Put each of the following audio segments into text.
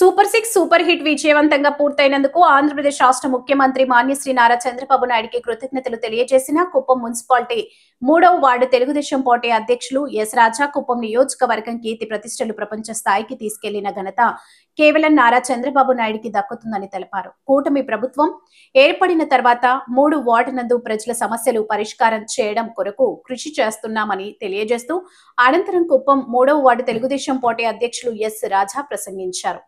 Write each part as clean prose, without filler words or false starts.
Super 6 super hit విజయవంతంగా పూర్తయినందుకు ఆంధ్రప్రదేశ్ రాష్ట్ర ముఖ్యమంత్రి మాన్యశ్రీ నారా చంద్రబాబు నాయుడుకి కృతజ్ఞతలు తెలియజేసిన కుప్పం మున్సిపాలిటీ 3వ వార్డు తెలుగుదేశం పార్టీ అధ్యక్షులు ఎస్ రాజా కుప్పం నియోజకవర్గం కీర్తి ప్రతిష్టలు ప్రపంచ స్థాయికి తీసుకెళ్లిన ఘనత కేవలం నారా చంద్రబాబు నాయుడుకి దక్కుతుందని తెలిపారు. కూటమి ప్రభుత్వం ఏర్పడిన తర్వాత 3 వార్డు నందు ప్రజల సమస్యలు పరిష్కారం చేయడం కొరకు కృషి చేస్తున్నామని తెలియజేస్తూ అనంతరం కుప్పం 3వ వార్డు తెలుగుదేశం పార్టీ అధ్యక్షులు ఎస్ రాజా ప్రసంగించారు.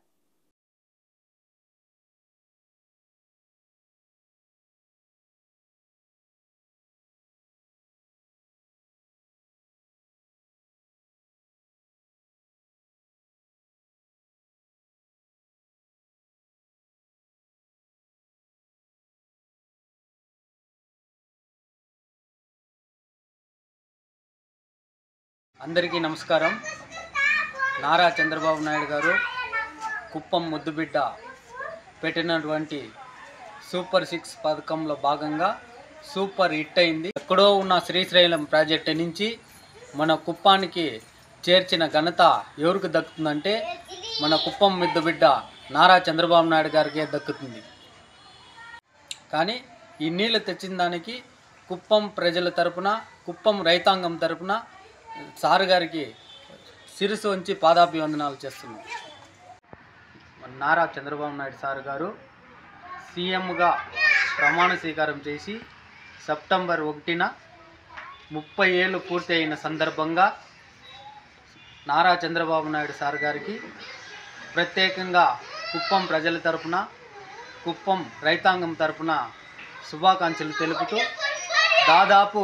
అందరికీ నమస్కారం. నారా చంద్రబాబు నాయుడు గారు కుప్పం ముద్దుబిడ్డ పెట్టినటువంటి సూపర్ 6 పథకంలో భాగంగా సూపర్ హిట్ అయింది. ఎక్కడో ఉన్న శ్రీశైలం ప్రాజెక్టు నుంచి మన కుప్పానికి చేర్చిన ఘనత ఎవరికి దక్కుతుందంటే మన కుప్పం ముద్దుబిడ్డ నారా చంద్రబాబు నాయుడు గారికే దక్కుతుంది. కానీ ఈ నీళ్లు తెచ్చిన దానికి కుప్పం ప్రజల తరపున, కుప్పం రైతాంగం తరపున సారు గారికి శిరస్సు వంచి పాదాభివందనాలు చేస్తున్నాం. నారా చంద్రబాబు నాయుడు సారు గారు సీఎంగా ప్రమాణ స్వీకారం చేసి సెప్టెంబర్ 1న 30 ఏళ్ళు పూర్తి అయిన సందర్భంగా నారా చంద్రబాబు నాయుడు సారు గారికి ప్రత్యేకంగా కుప్పం ప్రజల తరపున, కుప్పం రైతాంగం తరపున శుభాకాంక్షలు తెలుపుతూ దాదాపు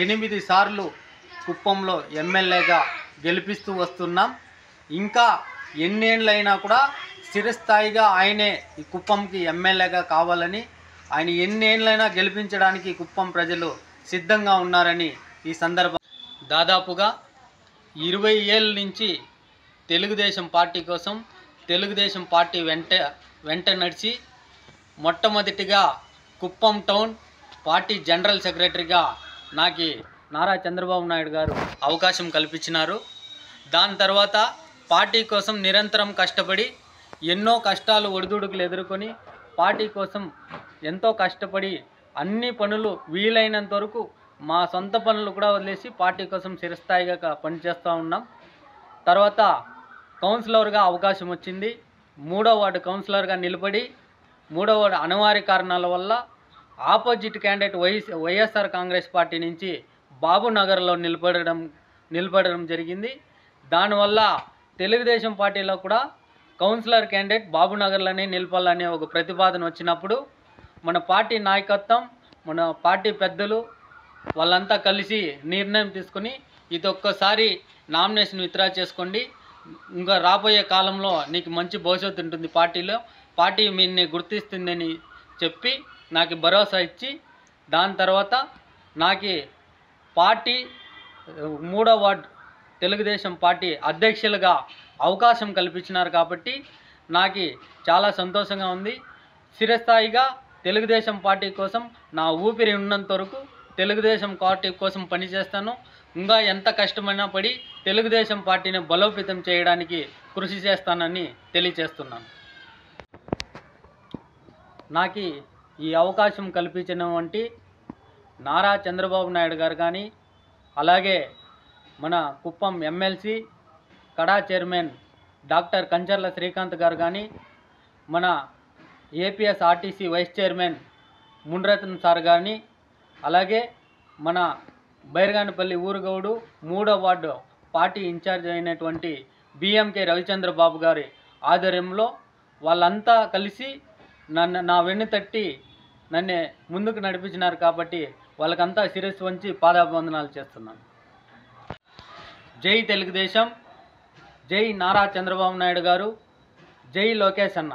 8 సార్లు కుప్పంలో ఎమ్మెల్యేగా గెలిపిస్తూ వస్తున్నాం. ఇంకా ఎన్నేళ్ళైనా కూడా స్థిరస్థాయిగా ఆయనే ఈ కుప్పంకి ఎమ్మెల్యేగా కావాలని, ఆయన ఎన్నేళ్ళైనా గెలిపించడానికి కుప్పం ప్రజలు సిద్ధంగా ఉన్నారని ఈ సందర్భం దాదాపుగా 20 ఏళ్ళ నుంచి తెలుగుదేశం పార్టీ కోసం, తెలుగుదేశం పార్టీ వెంట నడిచి మొట్టమొదటిగా కుప్పం టౌన్ పార్టీ జనరల్ సెక్రటరీగా నాకు నారా చంద్రబాబు నాయుడు గారు అవకాశం కల్పించినారు. దాని తర్వాత పార్టీ కోసం నిరంతరం కష్టపడి ఎన్నో కష్టాలు ఒడిదుడుకులు ఎదుర్కొని పార్టీ కోసం ఎంతో కష్టపడి అన్ని పనులు వీలైనంత వరకు మా సొంత పనులు కూడా వదిలేసి పార్టీ కోసం చిరస్థాయిగా పనిచేస్తూ ఉన్నాం. తర్వాత కౌన్సిలర్గా అవకాశం వచ్చింది. 3వ వార్డు కౌన్సిలర్గా నిలబడి 3వ వార్డు అనివార్య కారణాల వల్ల opposite candidate YSR Congress party నుంచి బాబు నగర్లో నిలబడడం జరిగింది. దానివల్ల తెలుగుదేశం పార్టీలో కూడా కౌన్సిలర్ క్యాండిడేట్ బాబు నగర్లోనే నిలపాలనే ఒక ప్రతిపాదన వచ్చినప్పుడు మన పార్టీ నాయకత్వం, మన పార్టీ పెద్దలు వాళ్ళంతా కలిసి నిర్ణయం తీసుకుని ఇది ఒక్కసారి నామినేషన్ విత్డ్రా చేసుకోండి, ఇంకా రాబోయే కాలంలో నీకు మంచి భవిష్యత్తు ఉంటుంది, పార్టీ మీన్ని గుర్తిస్తుందని చెప్పి నాకు భరోసా ఇచ్చి దాని తర్వాత నాకు పార్టీ 3వ వార్డు తెలుగుదేశం పార్టీ అధ్యక్షులుగా అవకాశం కల్పించినారు. కాబట్టి నాకు చాలా సంతోషంగా ఉంది. స్థిరస్థాయిగా తెలుగుదేశం పార్టీ కోసం నా ఊపిరి ఉన్నంత వరకు తెలుగుదేశం పార్టీ కోసం పనిచేస్తాను. ఇంకా ఎంత కష్టమైనా పడి తెలుగుదేశం పార్టీని బలోపేతం చేయడానికి కృషి చేస్తానని తెలియజేస్తున్నాను. నాకు ఈ అవకాశం కల్పించినటువంటి నారా చంద్రబాబు నాయుడు గారు కానీ, అలాగే మన Kuppam MLC KADA chairman doctor Kancharla Srikanth గారు కానీ, మన APS RTC vice chairman Muniratna sir కానీ, అలాగే మన బైర్గానపల్లి ఊరుగౌడు 3వ వార్డు పార్టీ ఇన్ఛార్జ్ అయినటువంటి బిఎంకే రవిచంద్ర బాబు గారి ఆధ్వర్యంలో వాళ్ళంతా కలిసి నా వెన్ను తట్టి నన్ను ముందుకు నడిపించినారు. కాబట్టి వాళ్ళకంతా శిరస్సు వంచి పాదాభివందనాలు చేస్తున్నాను. జై తెలుగుదేశం, జై నారా చంద్రబాబు నాయుడు గారు, జై లోకేష్ అన్న.